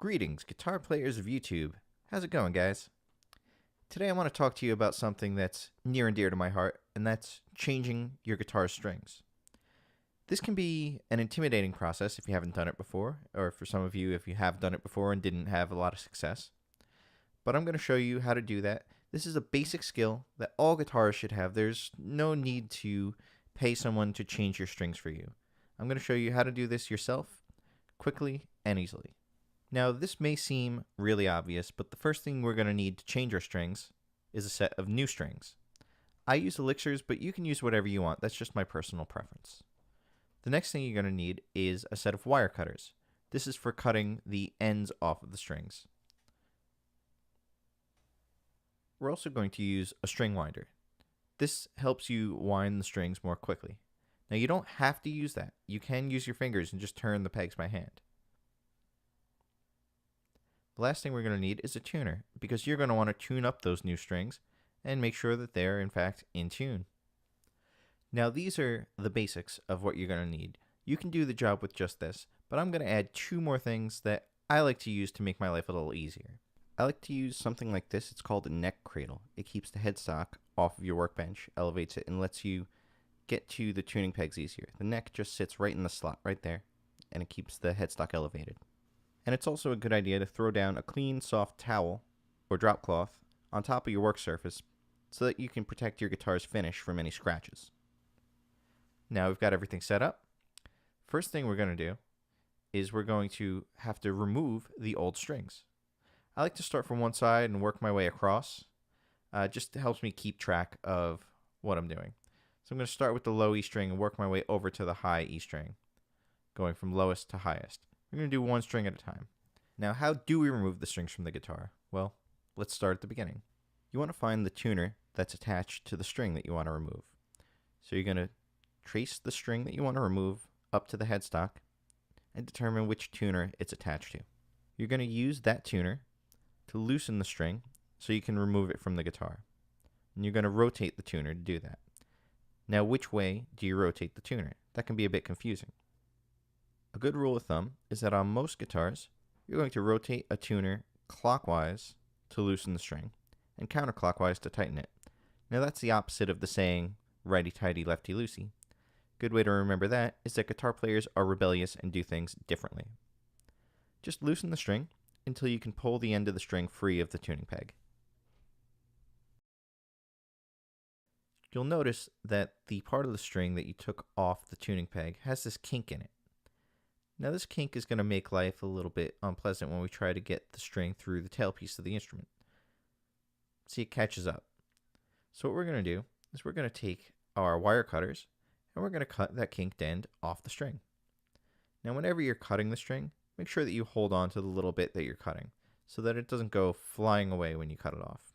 Greetings, guitar players of YouTube. How's it going, guys? Today I want to talk to you about something that's near and dear to my heart, and that's changing your guitar strings. This can be an intimidating process if you haven't done it before, or for some of you if you have done it before and didn't have a lot of success. But I'm going to show you how to do that. This is a basic skill that all guitarists should have. There's no need to pay someone to change your strings for you. I'm going to show you how to do this yourself, quickly and easily. Now, this may seem really obvious, but the first thing we're going to need to change our strings is a set of new strings. I use elixirs, but you can use whatever you want. That's just my personal preference. The next thing you're going to need is a set of wire cutters. This is for cutting the ends off of the strings. We're also going to use a string winder. This helps you wind the strings more quickly. Now, you don't have to use that. You can use your fingers and just turn the pegs by hand. The last thing we're going to need is a tuner, because you're going to want to tune up those new strings and make sure that they're in fact in tune. Now, these are the basics of what you're going to need. You can do the job with just this, but I'm going to add two more things that I like to use to make my life a little easier. I like to use something like this. It's called a neck cradle. It keeps the headstock off of your workbench, elevates it, and lets you get to the tuning pegs easier. The neck just sits right in the slot right there, and it keeps the headstock elevated. And it's also a good idea to throw down a clean, soft towel or drop cloth on top of your work surface so that you can protect your guitar's finish from any scratches. Now we've got everything set up. First thing we're going to do is we're going to have to remove the old strings. I like to start from one side and work my way across. Just helps me keep track of what I'm doing. So I'm going to start with the low E string and work my way over to the high E string, going from lowest to highest. We're going to do one string at a time. Now, how do we remove the strings from the guitar? Well, let's start at the beginning. You want to find the tuner that's attached to the string that you want to remove. So you're going to trace the string that you want to remove up to the headstock and determine which tuner it's attached to. You're going to use that tuner to loosen the string so you can remove it from the guitar. And you're going to rotate the tuner to do that. Now, which way do you rotate the tuner? That can be a bit confusing. A good rule of thumb is that on most guitars, you're going to rotate a tuner clockwise to loosen the string and counterclockwise to tighten it. Now that's the opposite of the saying, righty-tighty, lefty-loosey. Good way to remember that is that guitar players are rebellious and do things differently. Just loosen the string until you can pull the end of the string free of the tuning peg. You'll notice that the part of the string that you took off the tuning peg has this kink in it. Now this kink is going to make life a little bit unpleasant when we try to get the string through the tailpiece of the instrument. See, it catches up. So what we're going to do is we're going to take our wire cutters and we're going to cut that kinked end off the string. Now whenever you're cutting the string, make sure that you hold on to the little bit that you're cutting so that it doesn't go flying away when you cut it off.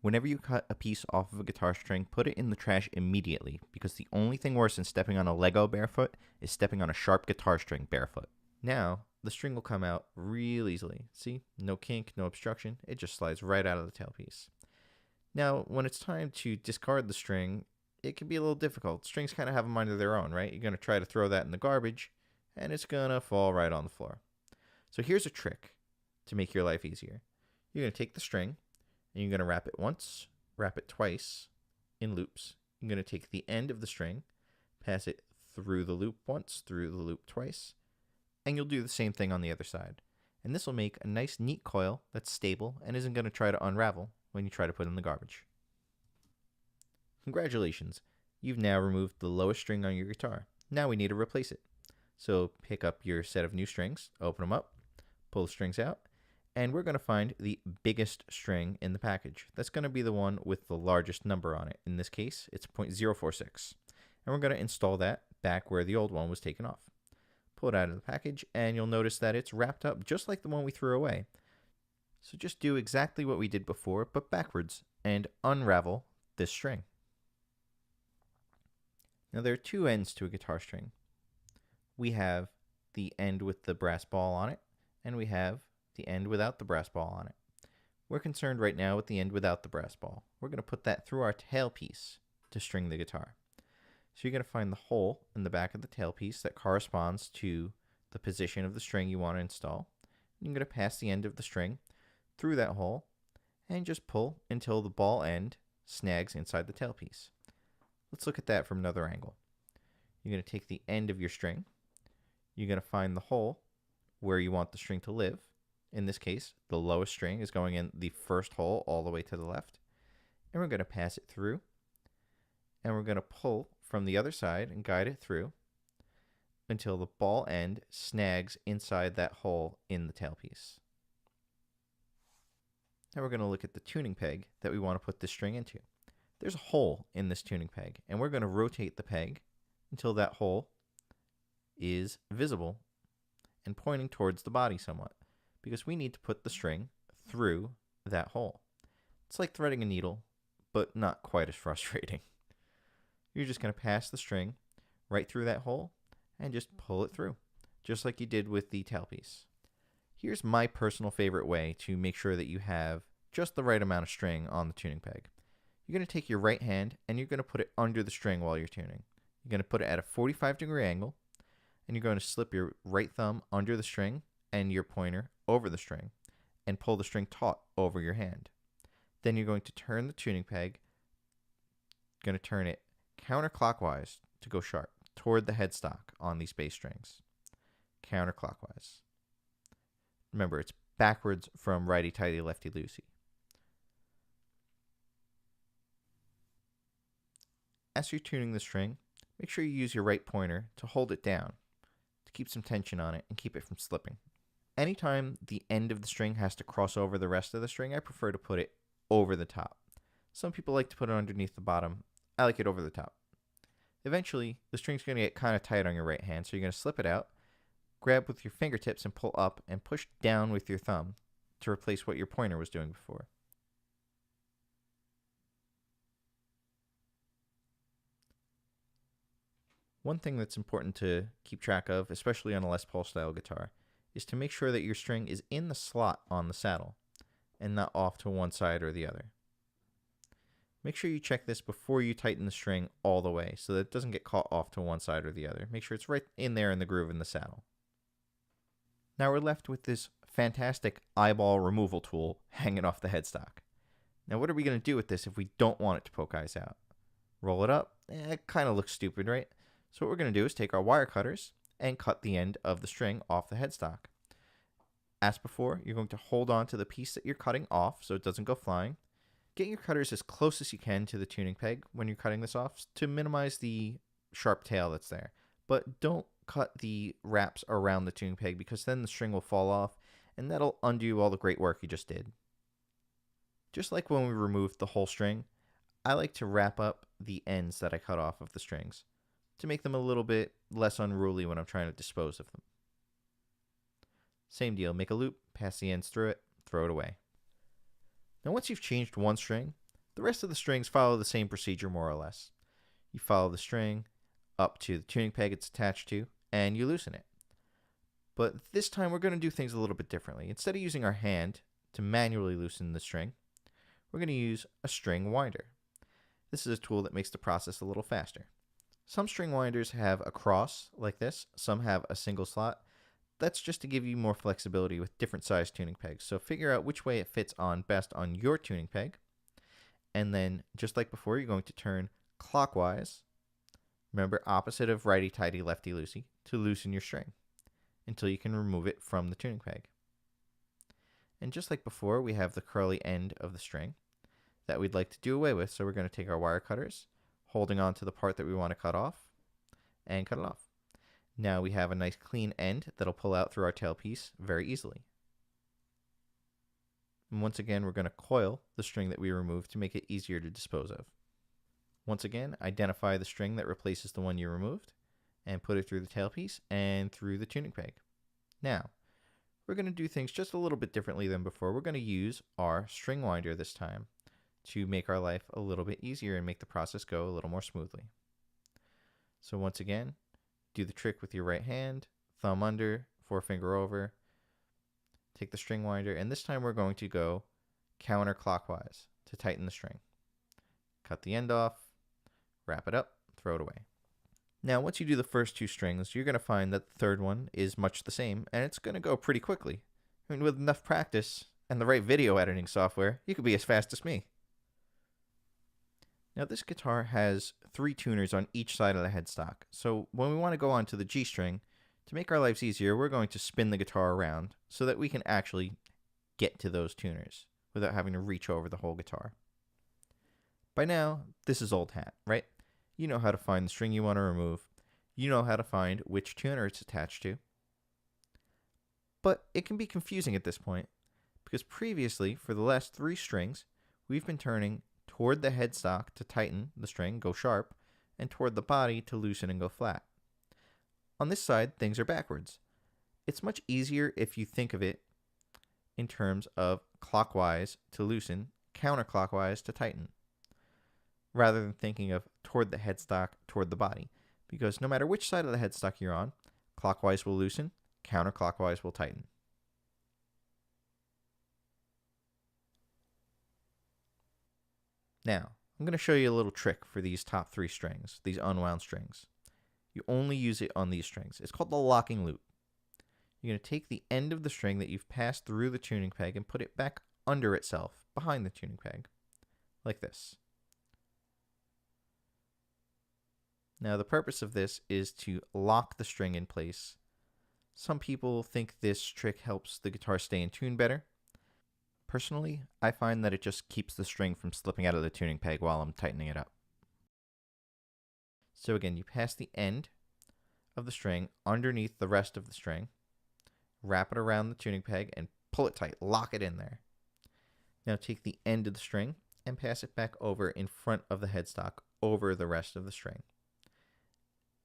Whenever you cut a piece off of a guitar string, put it in the trash immediately, because the only thing worse than stepping on a Lego barefoot is stepping on a sharp guitar string barefoot. Now, the string will come out real easily. See? No kink, no obstruction. It just slides right out of the tailpiece. Now, when it's time to discard the string, it can be a little difficult. Strings kind of have a mind of their own, right? You're going to try to throw that in the garbage, and it's going to fall right on the floor. So here's a trick to make your life easier. You're going to take the string, and you're going to wrap it once, wrap it twice in loops. You're going to take the end of the string, pass it through the loop once, through the loop twice, and you'll do the same thing on the other side. And this will make a nice, neat coil that's stable and isn't going to try to unravel when you try to put it in the garbage. Congratulations! You've now removed the lowest string on your guitar. Now we need to replace it. So pick up your set of new strings, open them up, pull the strings out, and we're going to find the biggest string in the package. That's going to be the one with the largest number on it. In this case, it's 0.046. And we're going to install that back where the old one was taken off. Pull it out of the package, and you'll notice that it's wrapped up just like the one we threw away. So just do exactly what we did before, but backwards, and unravel this string. Now there are two ends to a guitar string. We have the end with the brass ball on it, and we have the end without the brass ball on it. We're concerned right now with the end without the brass ball. We're going to put that through our tailpiece to string the guitar. So you're going to find the hole in the back of the tailpiece that corresponds to the position of the string you want to install. You're going to pass the end of the string through that hole and just pull until the ball end snags inside the tailpiece. Let's look at that from another angle. You're going to take the end of your string. You're going to find the hole where you want the string to live. In this case, the lowest string is going in the first hole all the way to the left. And we're going to pass it through. And we're going to pull from the other side and guide it through until the ball end snags inside that hole in the tailpiece. Now we're going to look at the tuning peg that we want to put this string into. There's a hole in this tuning peg, and we're going to rotate the peg until that hole is visible and pointing towards the body somewhat, because we need to put the string through that hole. It's like threading a needle, but not quite as frustrating. You're just going to pass the string right through that hole and just pull it through, just like you did with the tailpiece. Here's my personal favorite way to make sure that you have just the right amount of string on the tuning peg. You're going to take your right hand and you're going to put it under the string while you're tuning. You're going to put it at a 45-degree angle, and you're going to slip your right thumb under the string and your pointer over the string and pull the string taut over your hand. Then you're going to turn the tuning peg, going to turn it counterclockwise to go sharp toward the headstock on these bass strings. Counterclockwise. Remember, it's backwards from righty-tighty, lefty-loosey. As you're tuning the string, make sure you use your right pointer to hold it down, to keep some tension on it and keep it from slipping. Anytime the end of the string has to cross over the rest of the string, I prefer to put it over the top. Some people like to put it underneath the bottom. I like it over the top. Eventually, the string's going to get kind of tight on your right hand, so you're going to slip it out, grab with your fingertips and pull up, and push down with your thumb to replace what your pointer was doing before. One thing that's important to keep track of, especially on a Les Paul style guitar, is to make sure that your string is in the slot on the saddle and not off to one side or the other. Make sure you check this before you tighten the string all the way so that it doesn't get caught off to one side or the other. Make sure it's right in there in the groove in the saddle. Now we're left with this fantastic eyeball removal tool hanging off the headstock. Now what are we going to do with this if we don't want it to poke eyes out? Roll it up? It kind of looks stupid, right? So what we're going to do is take our wire cutters and cut the end of the string off the headstock. As before, you're going to hold on to the piece that you're cutting off so it doesn't go flying. Get your cutters as close as you can to the tuning peg when you're cutting this off to minimize the sharp tail that's there. But don't cut the wraps around the tuning peg, because then the string will fall off and that'll undo all the great work you just did. Just like when we removed the whole string, I like to wrap up the ends that I cut off of the strings to make them a little bit less unruly when I'm trying to dispose of them. Same deal, make a loop, pass the ends through it, throw it away. Now once you've changed one string, the rest of the strings follow the same procedure more or less. You follow the string up to the tuning peg it's attached to, and you loosen it. But this time we're going to do things a little bit differently. Instead of using our hand to manually loosen the string, we're going to use a string winder. This is a tool that makes the process a little faster. Some string winders have a cross like this, some have a single slot. That's just to give you more flexibility with different size tuning pegs. So figure out which way it fits on best on your tuning peg. And then, just like before, you're going to turn clockwise. Remember, opposite of righty-tighty, lefty-loosey, to loosen your string until you can remove it from the tuning peg. And just like before, we have the curly end of the string that we'd like to do away with. So we're going to take our wire cutters, holding on to the part that we want to cut off, and cut it off. Now we have a nice clean end that'll pull out through our tailpiece very easily. And once again, we're going to coil the string that we removed to make it easier to dispose of. Once again, identify the string that replaces the one you removed and put it through the tailpiece and through the tuning peg. Now, we're going to do things just a little bit differently than before. We're going to use our string winder this time to make our life a little bit easier and make the process go a little more smoothly. So once again, do the trick with your right hand, thumb under, forefinger over, take the string winder, and this time we're going to go counterclockwise to tighten the string. Cut the end off, wrap it up, throw it away. Now once you do the first two strings, you're going to find that the third one is much the same, and it's going to go pretty quickly. I mean, with enough practice and the right video editing software, you could be as fast as me. Now this guitar has 3 tuners on each side of the headstock, so when we want to go on to the G string, to make our lives easier, we're going to spin the guitar around so that we can actually get to those tuners without having to reach over the whole guitar. By now, this is old hat, right? You know how to find the string you want to remove. You know how to find which tuner it's attached to. But it can be confusing at this point, because previously, for the last 3 strings, we've been turning toward the headstock to tighten the string, go sharp, and toward the body to loosen and go flat. On this side, things are backwards. It's much easier if you think of it in terms of clockwise to loosen, counterclockwise to tighten, rather than thinking of toward the headstock, toward the body. Because no matter which side of the headstock you're on, clockwise will loosen, counterclockwise will tighten. Now, I'm going to show you a little trick for these top 3 strings, these unwound strings. You only use it on these strings. It's called the locking loop. You're going to take the end of the string that you've passed through the tuning peg and put it back under itself, behind the tuning peg, like this. Now, the purpose of this is to lock the string in place. Some people think this trick helps the guitar stay in tune better. Personally, I find that it just keeps the string from slipping out of the tuning peg while I'm tightening it up. So again, you pass the end of the string underneath the rest of the string, wrap it around the tuning peg, and pull it tight, lock it in there. Now take the end of the string and pass it back over in front of the headstock over the rest of the string.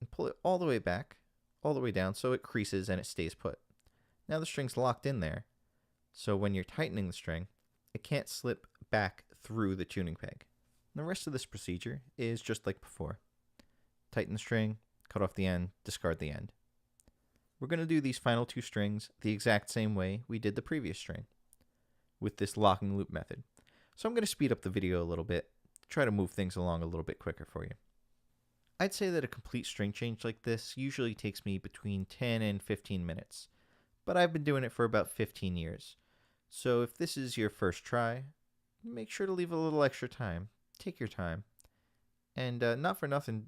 And pull it all the way back, all the way down, so it creases and it stays put. Now the string's locked in there, so when you're tightening the string, it can't slip back through the tuning peg. And the rest of this procedure is just like before. Tighten the string, cut off the end, discard the end. We're going to do these final 2 strings the exact same way we did the previous string, with this locking loop method. So I'm going to speed up the video a little bit, try to move things along a little bit quicker for you. I'd say that a complete string change like this usually takes me between 10 and 15 minutes, but I've been doing it for about 15 years. So if this is your first try, make sure to leave a little extra time. Take your time. And not for nothing,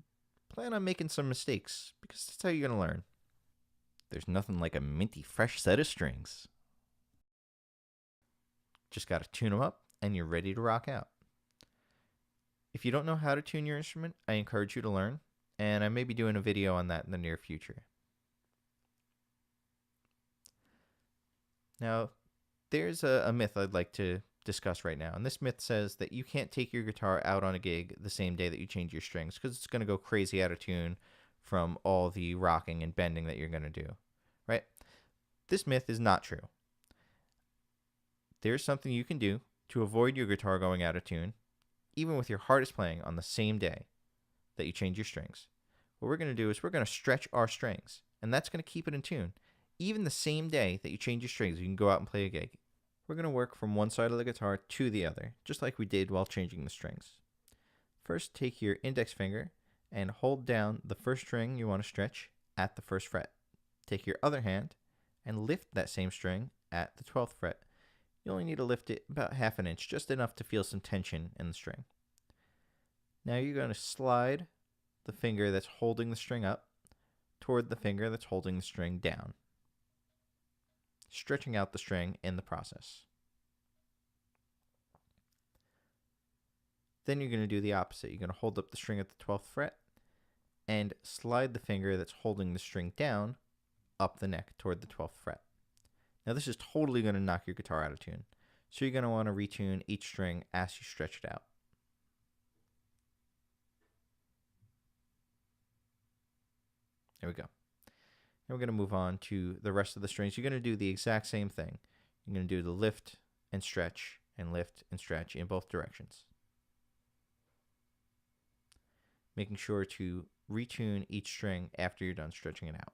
plan on making some mistakes, because that's how you're going to learn. There's nothing like a minty fresh set of strings. Just got to tune them up, and you're ready to rock out. If you don't know how to tune your instrument, I encourage you to learn, and I may be doing a video on that in the near future. Now, there's a myth I'd like to discuss right now, and this myth says that you can't take your guitar out on a gig the same day that you change your strings, because it's going to go crazy out of tune from all the rocking and bending that you're going to do, right? This myth is not true. There's something you can do to avoid your guitar going out of tune, even with your hardest playing on the same day that you change your strings. What we're going to do is we're going to stretch our strings, and that's going to keep it in tune. Even the same day that you change your strings, you can go out and play a gig. We're going to work from one side of the guitar to the other, just like we did while changing the strings. First, take your index finger and hold down the first string you want to stretch at the 1st fret. Take your other hand and lift that same string at the 12th fret. You only need to lift it about half an inch, just enough to feel some tension in the string. Now you're going to slide the finger that's holding the string up toward the finger that's holding the string down, stretching out the string in the process. Then you're going to do the opposite. You're going to hold up the string at the 12th fret and slide the finger that's holding the string down up the neck toward the 12th fret. Now this is totally going to knock your guitar out of tune, so you're going to want to retune each string as you stretch it out. There we go. Now we're going to move on to the rest of the strings. You're going to do the exact same thing. You're going to do the lift and stretch in both directions. Making sure to retune each string after you're done stretching it out.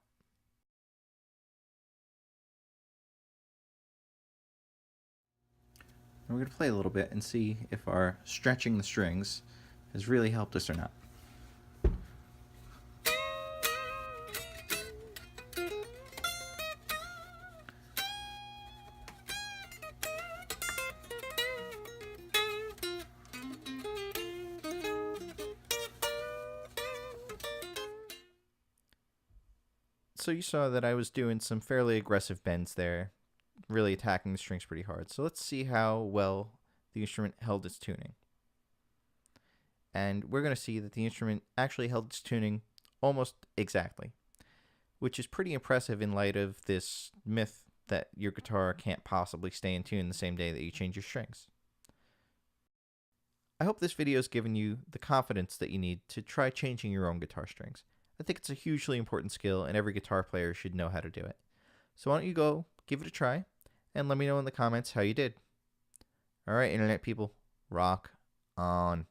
And we're going to play a little bit and see if our stretching the strings has really helped us or not. So you saw that I was doing some fairly aggressive bends there, really attacking the strings pretty hard. So let's see how well the instrument held its tuning. And we're going to see that the instrument actually held its tuning almost exactly, which is pretty impressive in light of this myth that your guitar can't possibly stay in tune the same day that you change your strings. I hope this video has given you the confidence that you need to try changing your own guitar strings. I think it's a hugely important skill and every guitar player should know how to do it. So why don't you go give it a try and let me know in the comments how you did. Alright, internet people, rock on.